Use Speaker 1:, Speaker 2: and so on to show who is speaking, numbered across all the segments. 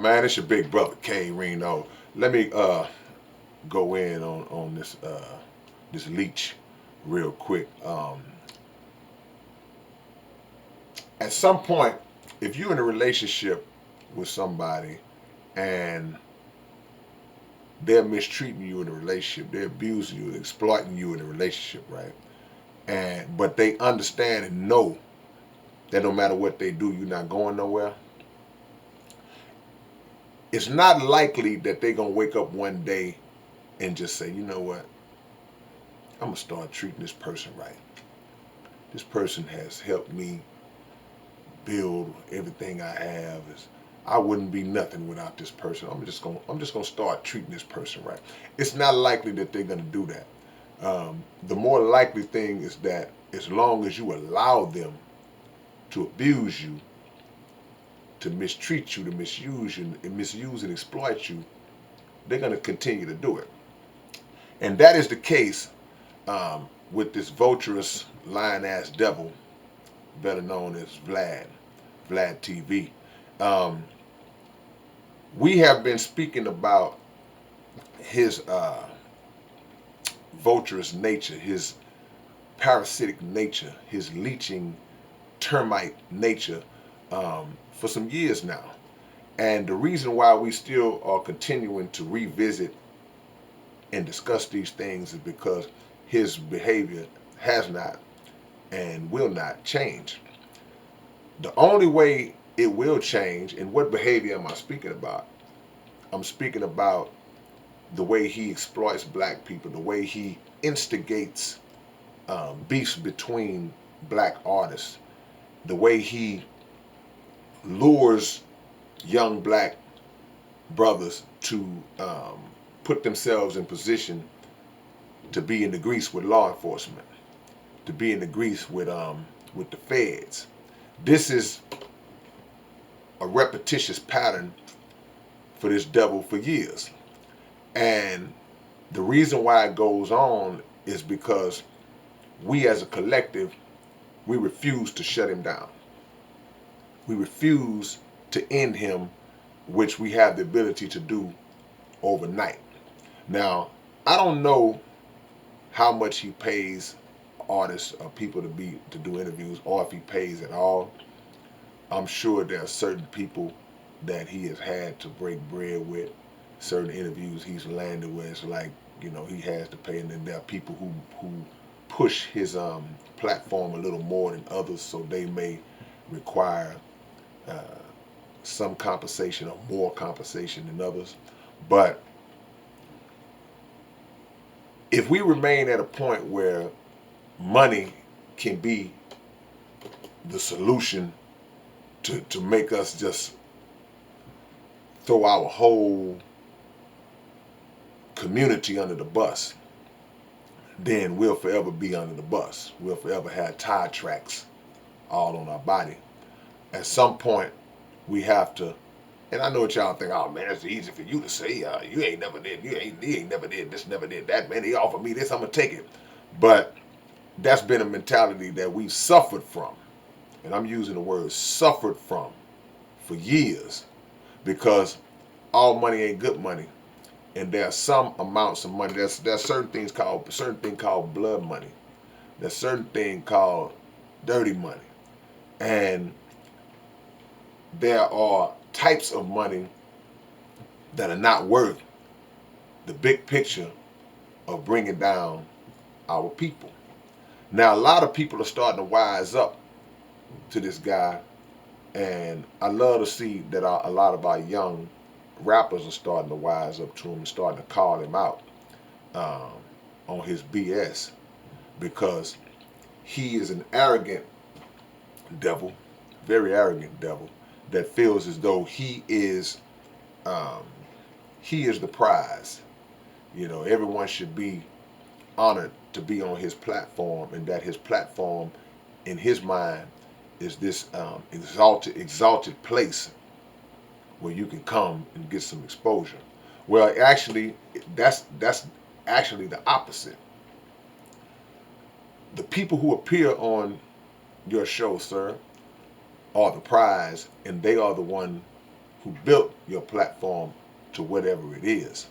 Speaker 1: man? It's your big brother K-Rino. Let me go in on this this leech real quick. At some point, if you're in a relationship with somebody and they're mistreating you in a relationship, they're abusing you, exploiting you in a relationship, right? And but they understand and know that no matter what they do, you're not going nowhere. It's not likely that they're gonna wake up one day and just say, you know what, I'm gonna start treating this person right. This person has helped me build everything I have. I wouldn't be nothing without this person. I'm just gonna start treating this person right. It's not likely that they're gonna do that. The more likely thing is that as long as you allow them to abuse you, to mistreat you, to misuse and exploit you, they're gonna continue to do it. And that is the case with this vulturous lion-ass devil, better known as VLAD TV. Um, we have been speaking about his vulturous nature, his parasitic nature, his leeching termite nature for some years now. And the reason why we still are continuing to revisit and discuss these things is because his behavior has not and will not change. The only way it will change, and what behavior am I speaking about? I'm speaking about the way he exploits black people, the way he instigates beefs between black artists, the way he lures young black brothers to put themselves in position to be in the grease with law enforcement, to be in the grease with the feds. This is a repetitious pattern for this devil for years. And the reason why it goes on is because we as a collective, we refuse to shut him down. We refuse to end him, which we have the ability to do overnight. Now, I don't know how much he pays artists or people to do interviews, or if he pays at all. I'm sure there are certain people that he has had to break bread with, certain interviews he's landed with. It's like, he has to pay, and then there are people who push his platform a little more than others, so they may require uh, some compensation or more compensation than others. But if we remain at a point where money can be the solution to make us just throw our whole community under the bus, then we'll forever be under the bus. We'll forever have tire tracks all on our body. At some point, we have to, and I know what y'all think, oh man, it's easy for you to say, you ain't never did, you ain't never did this, never did that, man, they offered me this, I'm gonna take it. But that's been a mentality that we've suffered from, and I'm using the word suffered from, for years, because all money ain't good money, and there are some amounts of money. There's certain thing called blood money. There's certain thing called dirty money, and there are types of money that are not worth the big picture of bringing down our people. Now, a lot of people are starting to wise up to this guy, and I love to see that a lot of our young rappers are starting to wise up to him and starting to call him out um, on his BS, because he is an arrogant devil, very arrogant devil, that feels as though um, he is the prize. Everyone should be honored to be on his platform, and that his platform, in his mind, is this exalted place where you can come and get some exposure. Well, actually, that's actually the opposite. The people who appear on your show, sir, are the prize, and they are the one who built your platform to whatever it is.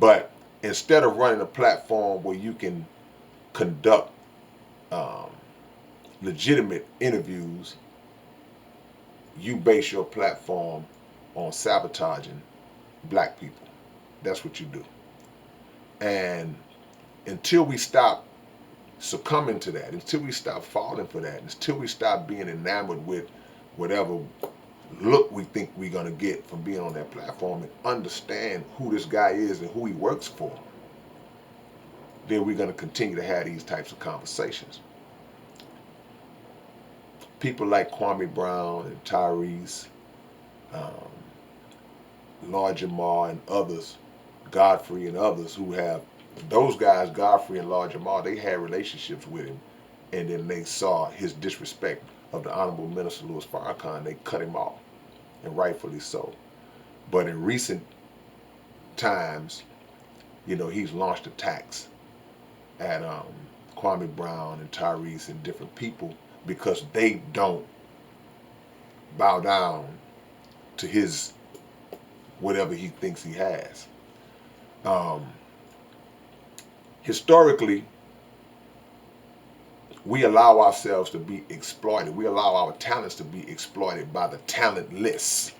Speaker 1: But instead of running a platform where you can conduct um, legitimate interviews, you base your platform on sabotaging black people. That's what you do. And until we stop succumbing to that, until we stop falling for that, until we stop being enamored with whatever look we think we're going to get from being on that platform and understand who this guy is and who he works for, then we're going to continue to have these types of conversations. People like Kwame Brown and Tyrese, Lord Jamar and others, Godfrey and others who have, those guys, Godfrey and Lord Jamar, they had relationships with him, and then they saw his disrespect of the Honorable Minister Louis Farrakhan. They cut him off, and rightfully so. But in recent times, he's launched attacks at Kwame Brown and Tyrese and different people because they don't bow down to his whatever he thinks he has. Historically, we allow ourselves to be exploited. We allow our talents to be exploited by the talentless,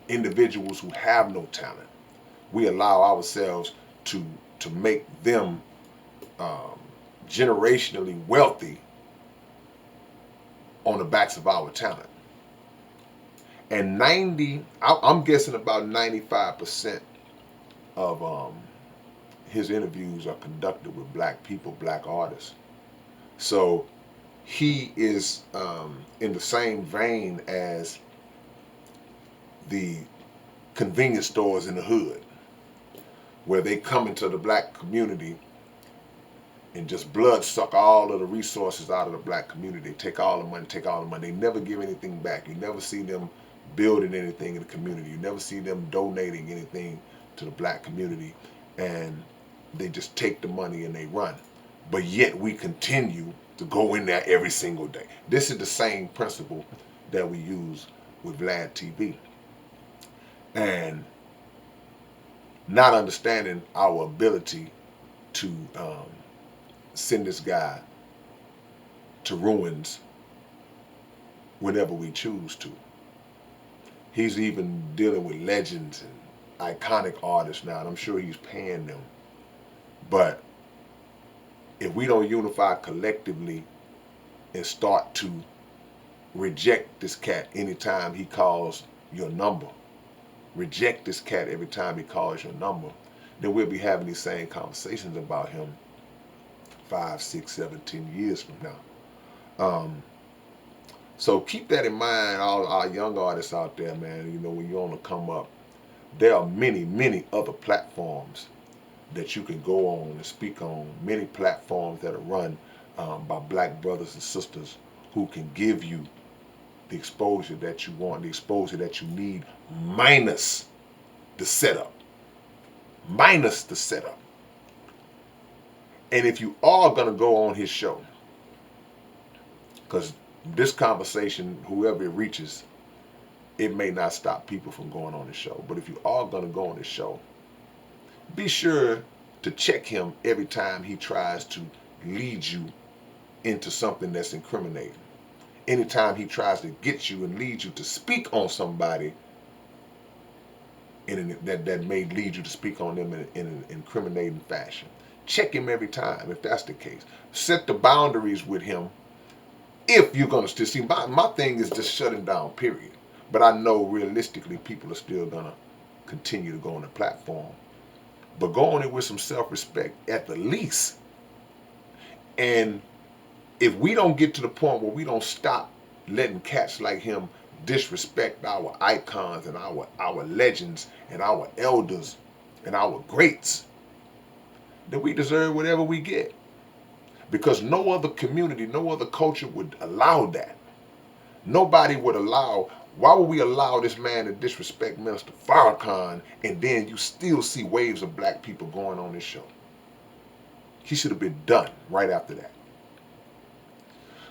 Speaker 1: individuals who have no talent. We allow ourselves to make them generationally wealthy on the backs of our talent. And I'm guessing about 95% of his interviews are conducted with black people, black artists. So he is in the same vein as the convenience stores in the hood, where they come into the black community and just blood suck all of the resources out of the black community. They take all the money, They never give anything back. You never see them building anything in the community. You never see them donating anything to the black community. And they just take the money and they run. But yet we continue to go in there every single day. This is the same principle that we use with VLAD TV. And not understanding our ability to send this guy to ruins whenever we choose to. He's even dealing with legends and iconic artists now, and I'm sure he's paying them. But if we don't unify collectively and start to reject this cat anytime he calls your number, reject this cat every time he calls your number, then we'll be having these same conversations about him 5, 6, 7, 10 years from now. So keep that in mind, all our young artists out there, man. When you want to come up, there are many, many other platforms that you can go on and speak on. Many platforms that are run by black brothers and sisters who can give you the exposure that you want, the exposure that you need, minus the setup. Minus the setup. And if you are going to go on his show, because this conversation, whoever it reaches, it may not stop people from going on the show. But if you are going to go on the show, be sure to check him every time he tries to lead you into something that's incriminating. Anytime he tries to get you and lead you to speak on somebody that may lead you to speak on them in an incriminating fashion. Check him every time if that's the case. Set the boundaries with him if you're going to still see. My thing is just shutting down, period. But I know realistically people are still going to continue to go on the platform. But go on it with some self-respect at the least. And if we don't get to the point where we don't stop letting cats like him disrespect our icons and our legends and our elders and our greats, then we deserve whatever we get. Because no other community, no other culture would allow that. Nobody would allow. Why would we allow this man to disrespect Minister Farrakhan and then you still see waves of black people going on this show? He should have been done right after that.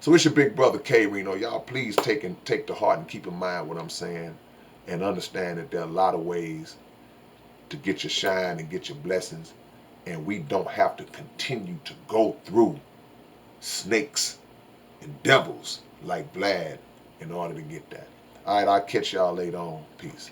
Speaker 1: So it's your big brother K-Rino. Y'all please take to heart and keep in mind what I'm saying. and understand that there are a lot of ways to get your shine and get your blessings, and we don't have to continue to go through snakes and devils like VLAD in order to get that. All right, I'll catch y'all later on. Peace.